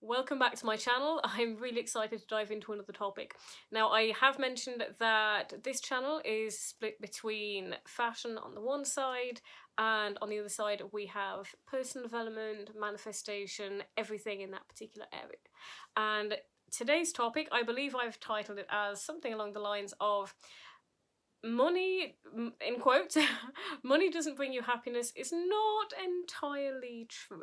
Welcome back to my channel. I'm really excited to dive into another topic. Now, I have mentioned that this channel is split between fashion on the one side, and on the other side we have personal development, manifestation, everything in that particular area. And today's topic, I believe I've titled it as something along the lines of money, in quotes, money doesn't bring you happiness is not entirely true.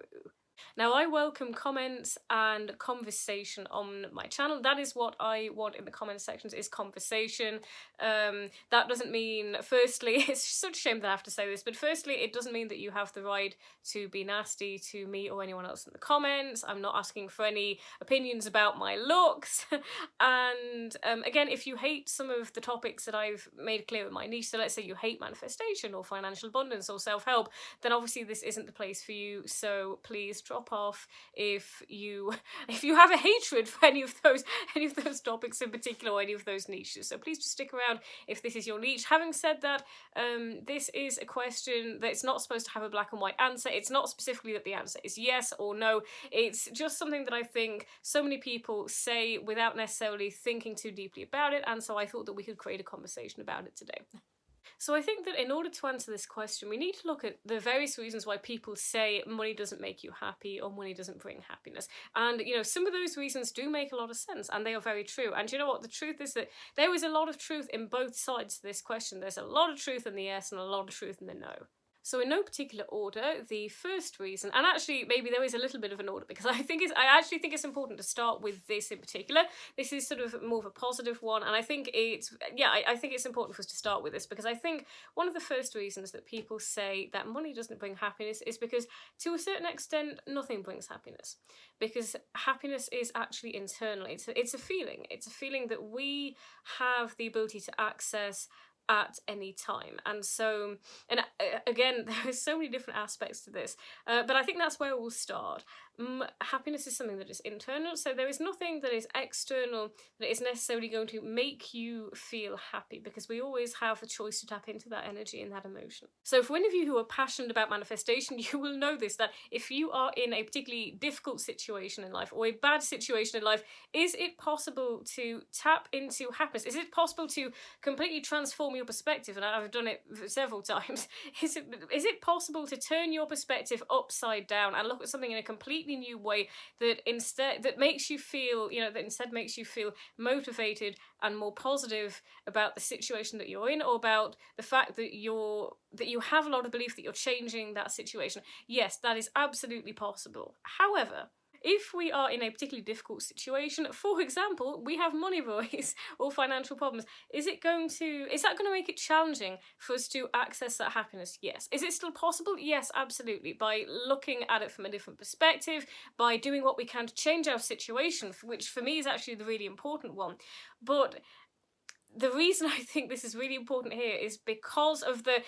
Now, I welcome comments and conversation on my channel. That is what I want in the comment sections, is conversation. That doesn't mean, firstly, it's such a shame that I have to say this, but firstly, it doesn't mean that you have the right to be nasty to me or anyone else in the comments. I'm not asking for any opinions about my looks. And again, if you hate some of the topics that I've made clear in my niche, so let's say you hate manifestation or financial abundance or self-help, then obviously this isn't the place for you. So please drop off if you have a hatred for any of those topics in particular, or any of those niches. So please just stick around if this is your niche. Having said that, this is a question that's not supposed to have a black and white answer. It's not specifically that the answer is yes or no. It's just something that I think so many people say without necessarily thinking too deeply about it, and so I thought that we could create a conversation about it today. So I think that in order to answer this question, we need to look at the various reasons why people say money doesn't make you happy or money doesn't bring happiness. And, you know, some of those reasons do make a lot of sense, and they are very true. And you know what? The truth is that there is a lot of truth in both sides to this question. There's a lot of truth in the yes and a lot of truth in the no. So in no particular order, the first reason, and actually maybe there is a little bit of an order, because I actually think it's important to start with this in particular. This is sort of more of a positive one, and I think I think it's important for us to start with this, because I think one of the first reasons that people say that money doesn't bring happiness is because, to a certain extent, nothing brings happiness. Because happiness is actually internal. It's a feeling. It's a feeling that we have the ability to access at any time. And so, and again, there are so many different aspects to this, but I think that's where we'll start. Happiness is something that is internal, so there is nothing that is external that is necessarily going to make you feel happy, because we always have the choice to tap into that energy and that emotion. So for any of you who are passionate about manifestation, you will know this, that if you are in a particularly difficult situation in life or a bad situation in life, is it possible to tap into happiness? Is it possible to completely transform your perspective? And I've done it several times. Is it possible to turn your perspective upside down and look at something in a completely new way that makes you feel, makes you feel motivated and more positive about the situation that you're in, or about the fact that you have a lot of belief that you're changing that situation? Yes, that is absolutely possible. However, if we are in a particularly difficult situation, for example, we have money worries or financial problems, is that going to make it challenging for us to access that happiness? Yes. Is it still possible? Yes, absolutely. By looking at it from a different perspective, by doing what we can to change our situation, which for me is actually the really important one. But the reason I think this is really important here is because of the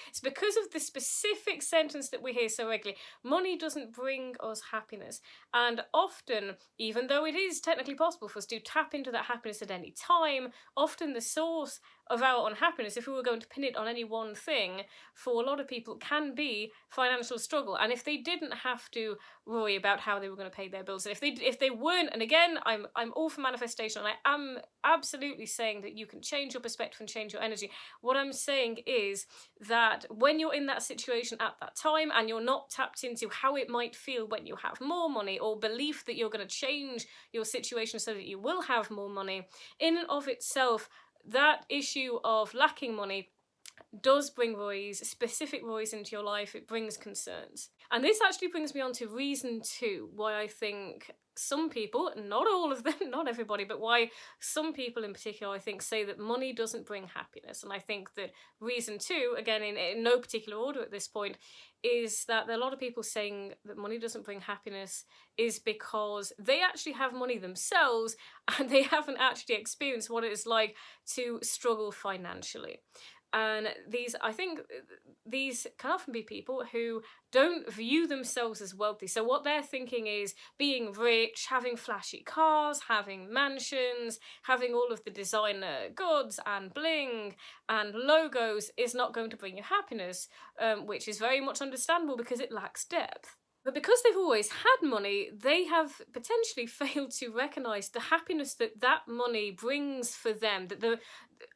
specific sentence that we hear so regularly. Money doesn't bring us happiness. And often, even though it is technically possible for us to tap into that happiness at any time, often the source of our unhappiness, if we were going to pin it on any one thing, for a lot of people can be financial struggle. And if they didn't have to worry about how they were going to pay their bills, and if they weren't, and again, I'm all for manifestation, and I am absolutely saying that you can change your perspective and change your energy. What I'm saying is that when you're in that situation at that time, and you're not tapped into how it might feel when you have more money, or belief that you're going to change your situation so that you will have more money, in and of itself, that issue of lacking money does bring worries, specific worries into your life. It brings concerns. And this actually brings me on to reason 2, why I think some people, not all of them, not everybody, but why some people in particular, I think, say that money doesn't bring happiness. And I think that reason 2, again, in no particular order at this point, is that there are a lot of people saying that money doesn't bring happiness is because they actually have money themselves and they haven't actually experienced what it is like to struggle financially. And I think these can often be people who don't view themselves as wealthy. So what they're thinking is being rich, having flashy cars, having mansions, having all of the designer goods and bling and logos is not going to bring you happiness, which is very much understandable because it lacks depth. But because they've always had money, they have potentially failed to recognise the happiness that that money brings for them. That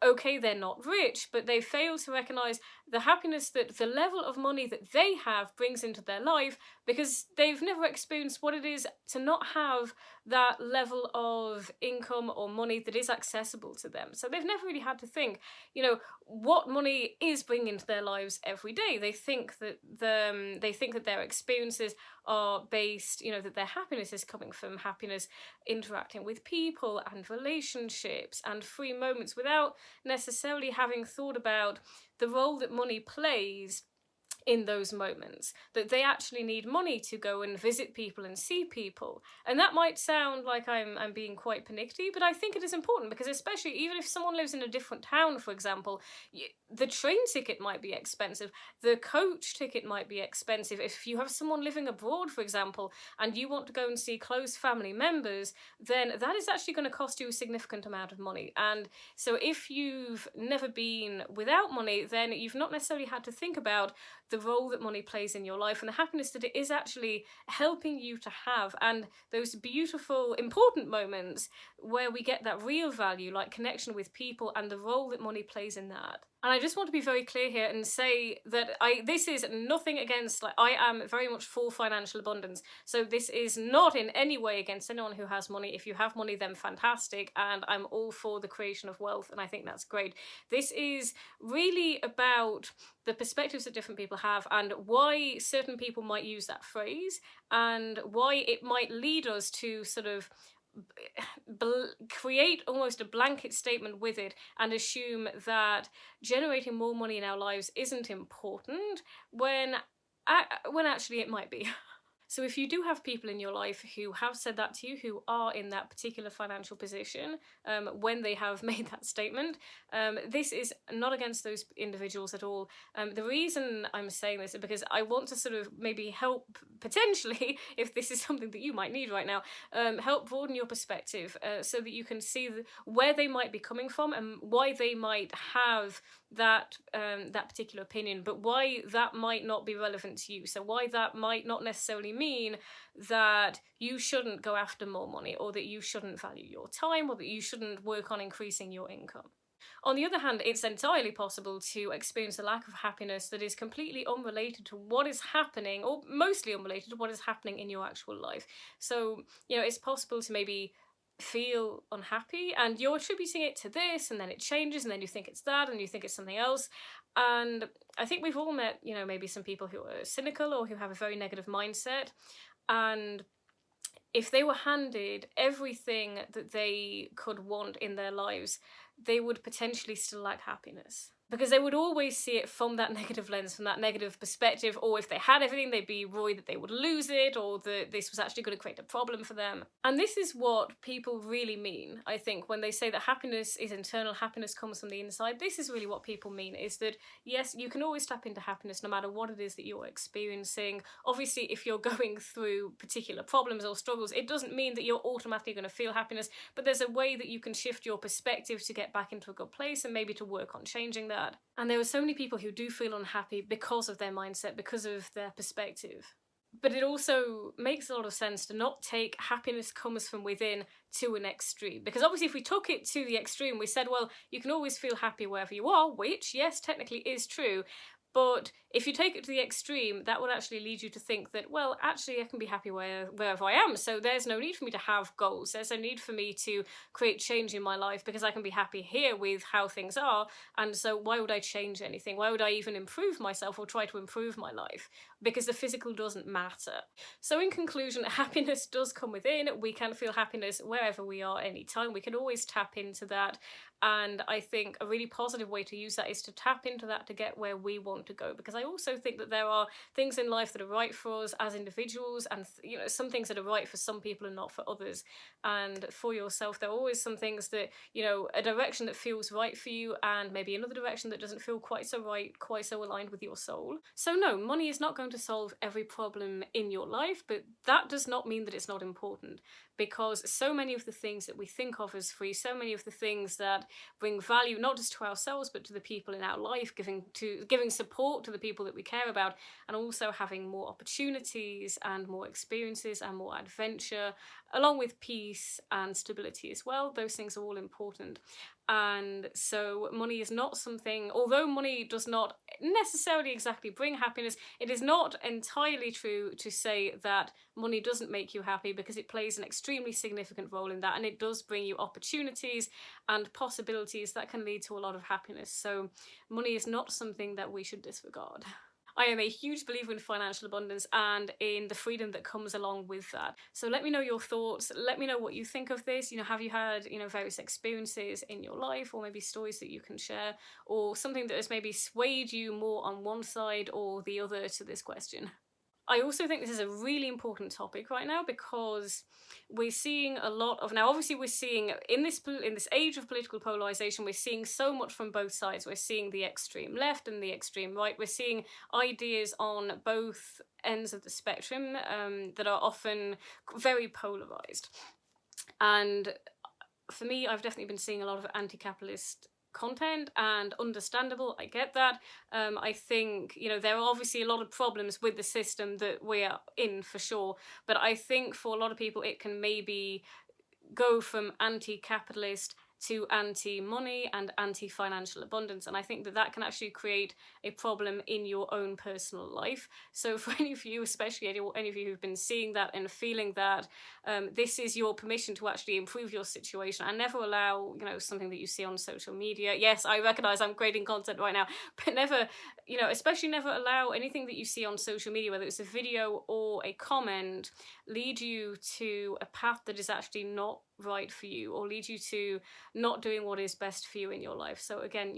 okay, they're not rich, but they fail to recognise the happiness that the level of money that they have brings into their life, because they've never experienced what it is to not have that level of income or money that is accessible to them. So they've never really had to think, what money is bringing into their lives every day. They think that their experiences are based, that their happiness is coming from happiness interacting with people and relationships and free moments, without necessarily having thought about the role that money plays in those moments, that they actually need money to go and visit people and see people. And that might sound like I'm being quite pernickety, but I think it is important, because especially even if someone lives in a different town, for example, the train ticket might be expensive, the coach ticket might be expensive. If you have someone living abroad, for example, and you want to go and see close family members, then that is actually going to cost you a significant amount of money. And so if you've never been without money, then you've not necessarily had to think about the role that money plays in your life and the happiness that it is actually helping you to have, and those beautiful, important moments where we get that real value, like connection with people and the role that money plays in that. And I just want to be very clear here and say that this is nothing against, I am very much for financial abundance. So this is not in any way against anyone who has money. If you have money, then fantastic. And I'm all for the creation of wealth, and I think that's great. This is really about the perspectives that different people have and why certain people might use that phrase, and why it might lead us to sort of create almost a blanket statement with it and assume that generating more money in our lives isn't important, when actually it might be. So if you do have people in your life who have said that to you, who are in that particular financial position when they have made that statement, this is not against those individuals at all. The reason I'm saying this is because I want to sort of maybe help, potentially, if this is something that you might need right now, help broaden your perspective so that you can see where they might be coming from and why they might have that particular opinion, but why that might not be relevant to you. So why that might not necessarily mean that you shouldn't go after more money, or that you shouldn't value your time, or that you shouldn't work on increasing your income. On the other hand, it's entirely possible to experience a lack of happiness that is completely unrelated to what is happening, or mostly unrelated to what is happening in your actual life. So, it's possible to maybe feel unhappy and you're attributing it to this, and then it changes, and then you think it's that, and you think it's something else. And I think we've all met, maybe some people who are cynical or who have a very negative mindset, and if they were handed everything that they could want in their lives, they would potentially still lack happiness. Because they would always see it from that negative lens, from that negative perspective, or if they had everything, they'd be worried that they would lose it, or that this was actually going to create a problem for them. And this is what people really mean, I think, when they say that happiness is internal, happiness comes from the inside. This is really what people mean, is that, yes, you can always tap into happiness no matter what it is that you're experiencing. Obviously, if you're going through particular problems or struggles, it doesn't mean that you're automatically going to feel happiness, but there's a way that you can shift your perspective to get back into a good place and maybe to work on changing that. And there are so many people who do feel unhappy because of their mindset, because of their perspective. But it also makes a lot of sense to not take happiness comes from within to an extreme. Because obviously if we took it to the extreme, we said, well, you can always feel happy wherever you are, which, yes, technically is true. But if you take it to the extreme, that would actually lead you to think that, well, actually I can be happy wherever I am, so there's no need for me to have goals, there's no need for me to create change in my life because I can be happy here with how things are, and so why would I change anything? Why would I even improve myself or try to improve my life? Because the physical doesn't matter. So in conclusion, happiness does come within. We can feel happiness wherever we are anytime. We can always tap into that. And I think a really positive way to use that is to tap into that to get where we want to go. Because I also think that there are things in life that are right for us as individuals, and some things that are right for some people and not for others. And for yourself, there are always some things that, a direction that feels right for you, and maybe another direction that doesn't feel quite so right, quite so aligned with your soul. So no, money is not going to solve every problem in your life, but that does not mean that it's not important. because so many of the things that we think of as free, so many of the things that bring value not just to ourselves but to the people in our life, giving support to the people that we care about, and also having more opportunities and more experiences and more adventure, along with peace and stability as well. Those things are all important. And so money is not something, although money does not necessarily exactly bring happiness, it is not entirely true to say that money doesn't make you happy, because it plays an extremely significant role in that, and it does bring you opportunities and possibilities that can lead to a lot of happiness. So money is not something that we should disregard. I am a huge believer in financial abundance and in the freedom that comes along with that. So let me know your thoughts. Let me know what you think of this. Have you had, various experiences in your life, or maybe stories that you can share, or something that has maybe swayed you more on one side or the other to this question? I also think this is a really important topic right now, because we're seeing a lot of, now obviously we're seeing in this age of political polarization, we're seeing so much from both sides. We're seeing the extreme left and the extreme right. We're seeing ideas on both ends of the spectrum that are often very polarized. And for me, I've definitely been seeing a lot of anti-capitalist content, and understandable, I get that. I think, there are obviously a lot of problems with the system that we're in, for sure, but I think for a lot of people it can maybe go from anti-capitalist to anti-money and anti-financial abundance, and I think that can actually create a problem in your own personal life. So for any of you, especially any of you who've been seeing that and feeling that, this is your permission to actually improve your situation, and never allow, something that you see on social media. Yes, I recognize I'm creating content right now, but never, especially never allow anything that you see on social media, whether it's a video or a comment, lead you to a path that is actually not right for you, or lead you to not doing what is best for you in your life. So again,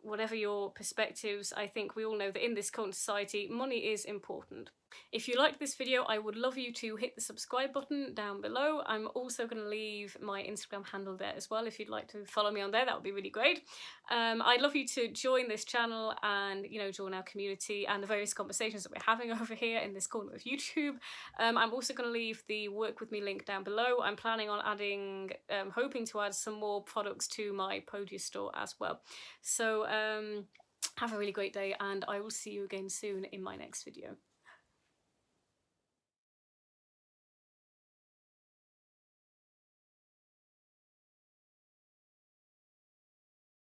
whatever your perspectives, I think we all know that in this current society, money is important. If you liked this video, I would love you to hit the subscribe button down below. I'm also going to leave my Instagram handle there as well. If you'd like to follow me on there, that would be really great. I'd love you to join this channel and, join our community and the various conversations that we're having over here in this corner of YouTube. I'm also going to leave the work with me link down below. I'm planning on adding, hoping to add some more products to my Podia store as well. So have a really great day, and I will see you again soon in my next video.